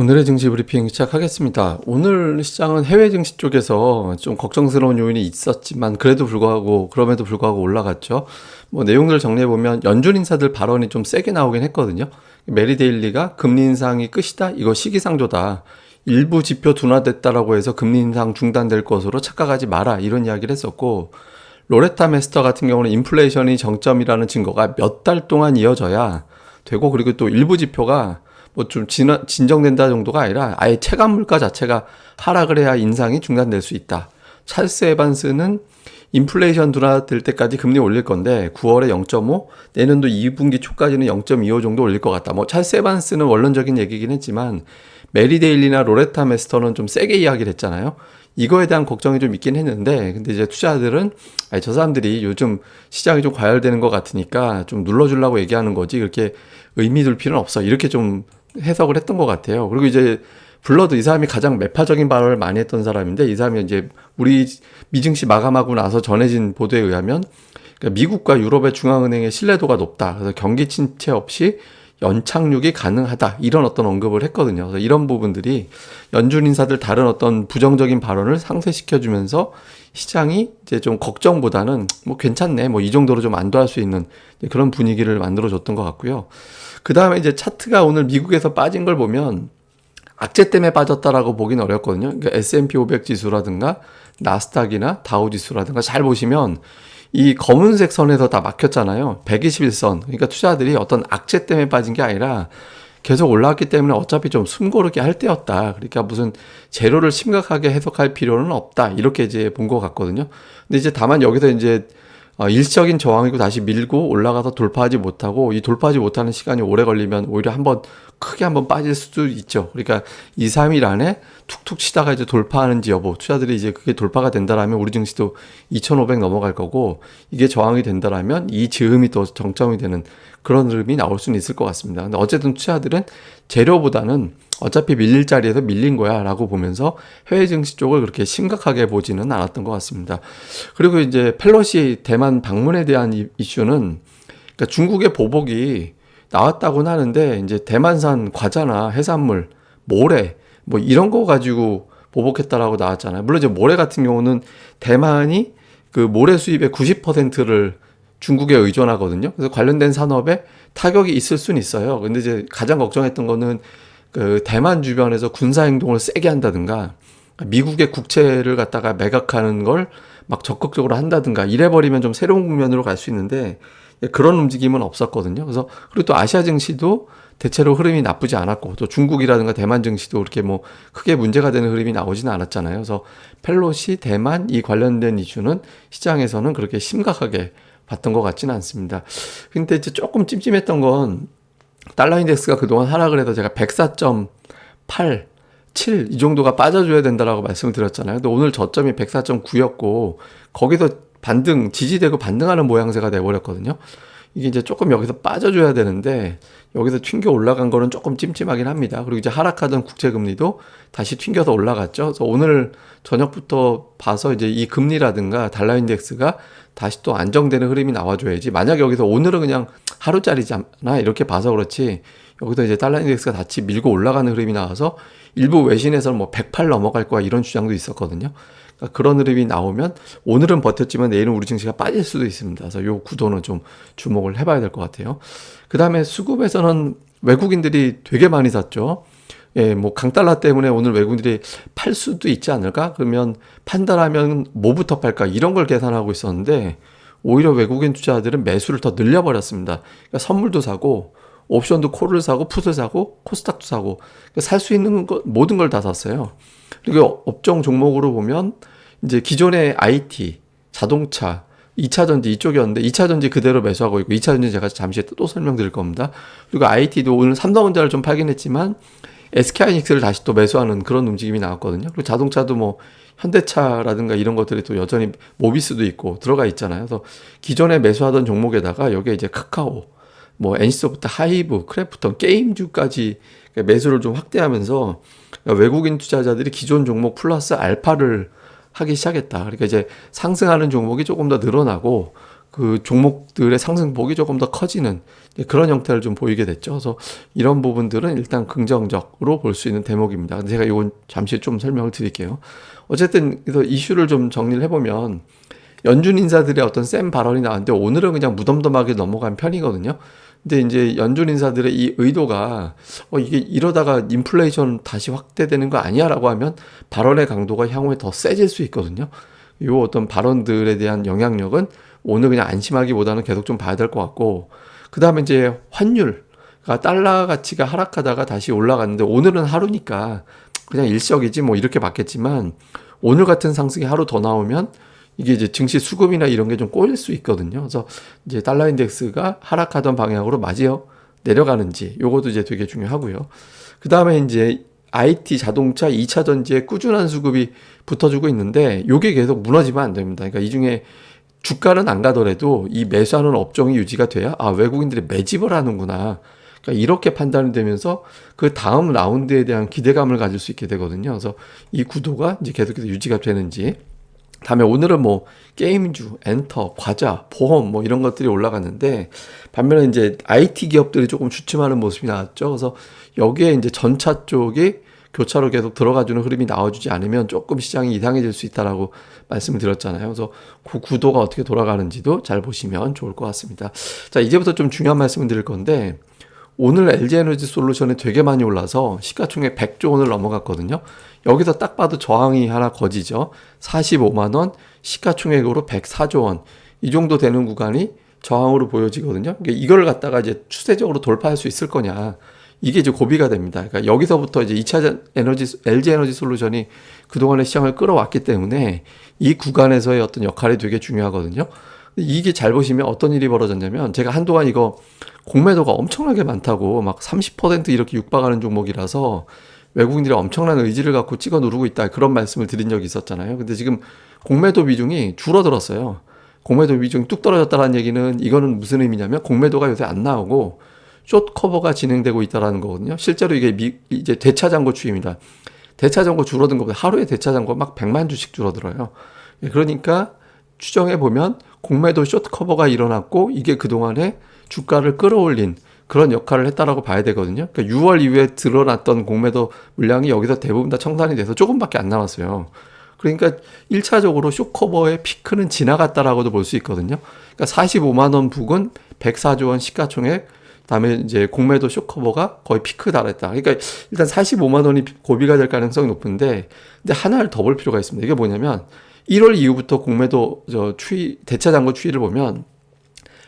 오늘의 증시 브리핑 시작하겠습니다. 오늘 시장은 해외 증시 쪽에서 좀 걱정스러운 요인이 있었지만 그럼에도 불구하고 올라갔죠. 뭐 내용들을 정리해 보면 연준 인사들 발언이 좀 세게 나오긴 했거든요. 메리 데일리가 금리 인상이 끝이다. 이거 시기상조다. 일부 지표 둔화됐다라고 해서 금리 인상 중단될 것으로 착각하지 마라. 이런 이야기를 했었고, 로레타 메스터 같은 경우는 인플레이션이 정점이라는 증거가 몇 달 동안 이어져야 되고, 그리고 또 일부 지표가 뭐 좀 진정된다 정도가 아니라 아예 체감 물가 자체가 하락을 해야 인상이 중단될 수 있다. 찰스 에반스는 인플레이션 둔화될 때까지 금리 올릴 건데 9월에 0.5, 내년도 2분기 초까지는 0.25 정도 올릴 것 같다. 뭐 찰스 에반스는 원론적인 얘기긴 했지만 메리 데일리나 로레타 메스터는 좀 세게 이야기를 했잖아요. 이거에 대한 걱정이 좀 있긴 했는데, 근데 이제 투자자들은 아니, 저 사람들이 요즘 시장이 좀 과열되는 것 같으니까 좀 눌러주려고 얘기하는 거지 그렇게 의미 둘 필요는 없어, 이렇게 좀 해석을 했던 것 같아요. 그리고 이제 블러드, 이 사람이 가장 매파적인 발언을 많이 했던 사람인데, 이 사람이 이제 우리 미증시 마감하고 나서 전해진 보도에 의하면 그러니까 미국과 유럽의 중앙은행의 신뢰도가 높다. 그래서 경기 침체 없이 연착륙이 가능하다. 이런 어떤 언급을 했거든요. 그래서 이런 부분들이 연준 인사들 다른 어떤 부정적인 발언을 상쇄시켜주면서 시장이 이제 좀 걱정보다는 뭐 괜찮네, 뭐 이 정도로 좀 안도할 수 있는 그런 분위기를 만들어줬던 것 같고요. 그 다음에 이제 차트가 오늘 미국에서 빠진 걸 보면 악재 때문에 빠졌다라고 보기는 어렵거든요. 그러니까 S&P 500 지수라든가 나스닥이나 다우 지수라든가 잘 보시면 이 검은색 선에서 다 막혔잖아요. 121선. 그러니까 투자들이 어떤 악재 때문에 빠진 게 아니라 계속 올라왔기 때문에 어차피 좀 숨고르게 할 때였다. 그러니까 무슨 재료를 심각하게 해석할 필요는 없다. 이렇게 이제 본 것 같거든요. 근데 이제 다만 여기서 이제 일시적인 저항이고 다시 밀고 올라가서 돌파하지 못하고, 이 돌파하지 못하는 시간이 오래 걸리면 오히려 크게 한번 빠질 수도 있죠. 그러니까 2, 3일 안에 툭툭 치다가 이제 돌파하는지 여부, 투자들이 이제 그게 돌파가 된다라면 우리 증시도 2,500 넘어갈 거고, 이게 저항이 된다라면 이 즈음이 또 정점이 되는 그런 흐름이 나올 수는 있을 것 같습니다. 근데 어쨌든 투자들은 재료보다는 어차피 밀릴 자리에서 밀린 거야 라고 보면서 해외 증시 쪽을 그렇게 심각하게 보지는 않았던 것 같습니다. 그리고 이제 펠로시 대만 방문에 대한 이슈는, 그러니까 중국의 보복이 나왔다고는 하는데 이제 대만산 과자나 해산물, 모래 뭐 이런 거 가지고 보복했다라고 나왔잖아요. 물론 이제 모래 같은 경우는 대만이 그 모래 수입의 90%를 중국에 의존하거든요. 그래서 관련된 산업에 타격이 있을 수는 있어요. 근데 이제 가장 걱정했던 거는 그 대만 주변에서 군사 행동을 세게 한다든가 미국의 국채를 갖다가 매각하는 걸 막 적극적으로 한다든가 이래버리면 좀 새로운 국면으로 갈 수 있는데 그런 움직임은 없었거든요. 그래서 그리고 또 아시아 증시도 대체로 흐름이 나쁘지 않았고, 또 중국이라든가 대만 증시도 그렇게 뭐 크게 문제가 되는 흐름이 나오지는 않았잖아요. 그래서 펠로시 대만 이 관련된 이슈는 시장에서는 그렇게 심각하게 봤던 것 같지는 않습니다. 근데 이제 조금 찜찜했던 건 달러 인덱스가 그동안 하락을 해서 제가 104.8, 7 이 정도가 빠져줘야 된다라고 말씀을 드렸잖아요. 근데 오늘 저점이 104.9였고 거기서 지지되고 반등하는 모양새가 돼버렸거든요. 이게 이제 조금 여기서 빠져줘야 되는데 여기서 튕겨 올라간 거는 조금 찜찜하긴 합니다. 그리고 이제 하락하던 국채금리도 다시 튕겨서 올라갔죠. 그래서 오늘 저녁부터 봐서 이제 이 금리라든가 달러 인덱스가 다시 또 안정되는 흐름이 나와줘야지, 만약 여기서 오늘은 그냥 하루짜리잖아 이렇게 봐서 그렇지, 여기서 이제 달러 인덱스가 다시 밀고 올라가는 흐름이 나와서 일부 외신에서는 뭐 108 넘어갈 거야 이런 주장도 있었거든요. 그러니까 그런 흐름이 나오면 오늘은 버텼지만 내일은 우리 증시가 빠질 수도 있습니다. 그래서 이 구도는 좀 주목을 해봐야 될 것 같아요. 그 다음에 수급에서는 외국인들이 되게 많이 샀죠. 예, 뭐 강달러 때문에 오늘 외국인들이 팔 수도 있지 않을까? 그러면 판단하면 뭐부터 팔까? 이런 걸 계산하고 있었는데 오히려 외국인 투자자들은 매수를 더 늘려버렸습니다. 그러니까 선물도 사고 옵션도 콜을 사고 풋을 사고 코스닥도 사고 살 수 있는 것 모든 걸 다 샀어요. 그리고 업종 종목으로 보면 이제 기존의 IT, 자동차, 2차전지 이쪽이었는데 2차전지 그대로 매수하고 있고, 2차전지 제가 잠시 또 설명드릴 겁니다. 그리고 IT도 오늘 삼성전자를 좀 팔긴 했지만 SK하이닉스를 다시 또 매수하는 그런 움직임이 나왔거든요. 그리고 자동차도 뭐 현대차라든가 이런 것들이 또 여전히 모비스도 있고 들어가 있잖아요. 그래서 기존에 매수하던 종목에다가 여기에 이제 카카오, 뭐 NC소프트, 하이브, 크래프톤, 게임주까지 매수를 좀 확대하면서 외국인 투자자들이 기존 종목 플러스 알파를 하기 시작했다. 그러니까 이제 상승하는 종목이 조금 더 늘어나고, 그 종목들의 상승폭이 조금 더 커지는 그런 형태를 좀 보이게 됐죠. 그래서 이런 부분들은 일단 긍정적으로 볼 수 있는 대목입니다. 근데 제가 이건 잠시 좀 설명을 드릴게요. 어쨌든 그래서 이슈를 좀 정리를 해보면 연준 인사들의 어떤 센 발언이 나왔는데 오늘은 그냥 무덤덤하게 넘어간 편이거든요. 근데 이제 연준 인사들의 이 의도가 이게 이러다가 인플레이션 다시 확대되는 거 아니야라고 하면 발언의 강도가 향후에 더 세질 수 있거든요. 요 어떤 발언들에 대한 영향력은 오늘 그냥 안심하기보다는 계속 좀 봐야 될 것 같고, 그 다음에 이제 환율가 달러 가치가 하락하다가 다시 올라갔는데 오늘은 하루니까 그냥 일시적이지 뭐 이렇게 봤겠지만 오늘 같은 상승이 하루 더 나오면 이게 이제 증시 수급이나 이런 게 좀 꼬일 수 있거든요. 그래서 이제 달러 인덱스가 하락하던 방향으로 맞이어 내려가는지 요것도 이제 되게 중요하고요. 그 다음에 이제 IT 자동차 2차 전지에 꾸준한 수급이 붙어주고 있는데 요게 계속 무너지면 안 됩니다. 그러니까 이 중에 주가는 안 가더라도 이 매수하는 업종이 유지가 돼야 외국인들이 매집을 하는구나. 그러니까 이렇게 판단이 되면서 그 다음 라운드에 대한 기대감을 가질 수 있게 되거든요. 그래서 이 구도가 이제 계속해서 유지가 되는지. 다음에 오늘은 뭐 게임주, 엔터, 과자, 보험 뭐 이런 것들이 올라갔는데 반면에 이제 IT 기업들이 조금 주춤하는 모습이 나왔죠. 그래서 여기에 이제 전차 쪽이 교차로 계속 들어가주는 흐름이 나와주지 않으면 조금 시장이 이상해질 수 있다라고 말씀을 드렸잖아요. 그래서 그 구도가 어떻게 돌아가는지도 잘 보시면 좋을 것 같습니다. 자, 이제부터 좀 중요한 말씀을 드릴 건데 오늘 LG에너지 솔루션이 되게 많이 올라서 시가총액 100조 원을 넘어갔거든요. 여기서 딱 봐도 저항이 하나 거지죠. 45만 원, 시가총액으로 104조 원. 이 정도 되는 구간이 저항으로 보여지거든요. 그러니까 이걸 갖다가 이제 추세적으로 돌파할 수 있을 거냐. 이게 이제 고비가 됩니다. 그러니까 여기서부터 이제 2차 LG 에너지 솔루션이 그동안의 시장을 끌어왔기 때문에 이 구간에서의 어떤 역할이 되게 중요하거든요. 이게 잘 보시면 어떤 일이 벌어졌냐면 제가 한동안 이거 공매도가 엄청나게 많다고 막 30% 이렇게 육박하는 종목이라서 외국인들이 엄청난 의지를 갖고 찍어 누르고 있다 그런 말씀을 드린 적이 있었잖아요. 근데 지금 공매도 비중이 줄어들었어요. 공매도 비중이 뚝 떨어졌다는 얘기는 이거는 무슨 의미냐면 공매도가 요새 안 나오고 숏 커버가 진행되고 있다는 거거든요. 실제로 이게 이제 대차 잔고 추입니다. 대차 잔고 줄어든 것보다 하루에 대차 잔고 막 100만 주씩 줄어들어요. 그러니까 추정해 보면 공매도 숏 커버가 일어났고 이게 그동안에 주가를 끌어올린 그런 역할을 했다라고 봐야 되거든요. 그러니까 6월 이후에 드러났던 공매도 물량이 여기서 대부분 다 청산이 돼서 조금밖에 안 남았어요. 그러니까 1차적으로 숏 커버의 피크는 지나갔다라고도 볼 수 있거든요. 그러니까 45만 원 부근 104조 원 시가총액 그다음에 이제 공매도 숏 커버가 거의 피크 달했다. 그러니까 일단 45만 원이 고비가 될 가능성이 높은데 근데 하나를 더 볼 필요가 있습니다. 이게 뭐냐면 1월 이후부터 공매도 대차 잔고 추이를 보면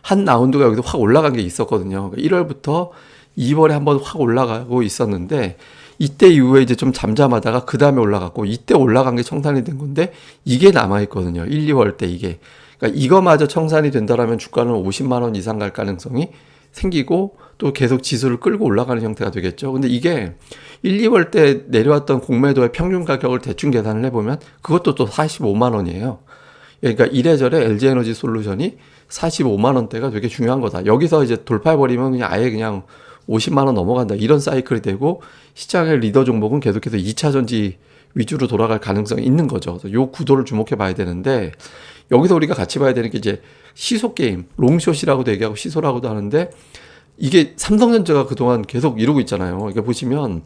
한 라운드가 여기서 확 올라간 게 있었거든요. 1월부터 2월에 한번 확 올라가고 있었는데 이때 이후에 이제 좀 잠잠하다가 그 다음에 올라갔고 이때 올라간 게 청산이 된 건데 이게 남아있거든요. 1, 2월 때 이게. 그러니까 이거마저 청산이 된다라면 주가는 50만 원 이상 갈 가능성이 생기고 또 계속 지수를 끌고 올라가는 형태가 되겠죠. 근데 이게 1, 2월 때 내려왔던 공매도의 평균 가격을 대충 계산을 해보면 그것도 또 45만 원이에요. 그러니까 이래저래 LG에너지 솔루션이 45만 원대가 되게 중요한 거다. 여기서 이제 돌파해버리면 그냥 아예 그냥 50만 원 넘어간다. 이런 사이클이 되고 시장의 리더 종목은 계속해서 2차 전지 위주로 돌아갈 가능성이 있는 거죠. 그래서 요 구도를 주목해 봐야 되는데 여기서 우리가 같이 봐야 되는 게 이제 시소 게임, 롱숏이라고도 얘기하고 시소라고도 하는데 이게 삼성전자가 그동안 계속 이루고 있잖아요. 그러니까 보시면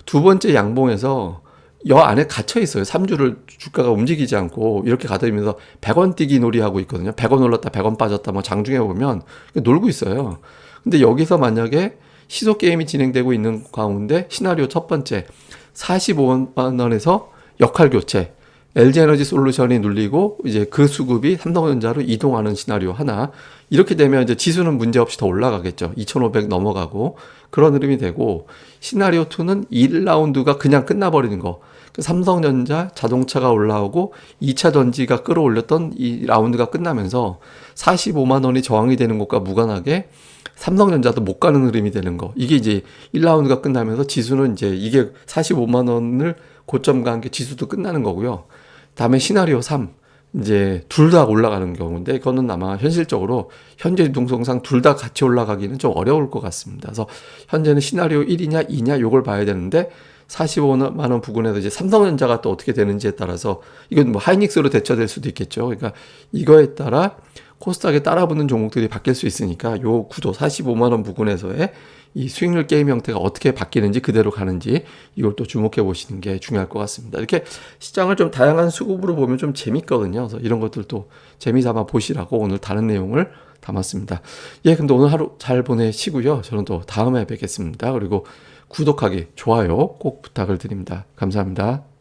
두 번째 양봉에서 여 안에 갇혀 있어요. 3주를 주가가 움직이지 않고 이렇게 가다니면서 100원 뛰기 놀이하고 있거든요. 100원 올랐다 100원 빠졌다 뭐 장중에 보면 놀고 있어요. 근데 여기서 만약에 시소 게임이 진행되고 있는 가운데 시나리오 첫 번째 45만 원에서 역할 교체 LG에너지 솔루션이 눌리고 이제 그 수급이 삼성전자로 이동하는 시나리오 하나. 이렇게 되면 이제 지수는 문제없이 더 올라가겠죠. 2,500 넘어가고 그런 흐름이 되고 시나리오 2는 1라운드가 그냥 끝나버리는 거. 삼성전자 자동차가 올라오고 2차 전지가 끌어올렸던 이 라운드가 끝나면서 45만 원이 저항이 되는 것과 무관하게 삼성전자도 못 가는 흐름이 되는 거. 이게 이제 1라운드가 끝나면서 지수는 이제 이게 45만 원을 고점 간 게 지수도 끝나는 거고요. 다음에 시나리오 3. 이제 둘 다 올라가는 경우인데 그거는 아마 현실적으로 현재 유동성상 둘 다 같이 올라가기는 좀 어려울 것 같습니다. 그래서 현재는 시나리오 1이냐 2냐 요걸 봐야 되는데 45만 원 부근에서 이제 삼성전자가 또 어떻게 되는지에 따라서 이건 뭐 하이닉스로 대처될 수도 있겠죠. 그러니까 이거에 따라 코스닥에 따라붙는 종목들이 바뀔 수 있으니까 요 구도 45만 원 부근에서의 이 수익률 게임 형태가 어떻게 바뀌는지 그대로 가는지 이걸 또 주목해 보시는 게 중요할 것 같습니다. 이렇게 시장을 좀 다양한 수급으로 보면 좀 재밌거든요. 그래서 이런 것들도 재미삼아 보시라고 오늘 다른 내용을 담았습니다. 예, 근데 오늘 하루 잘 보내시고요. 저는 또 다음에 뵙겠습니다. 그리고 구독하기, 좋아요 꼭 부탁을 드립니다. 감사합니다.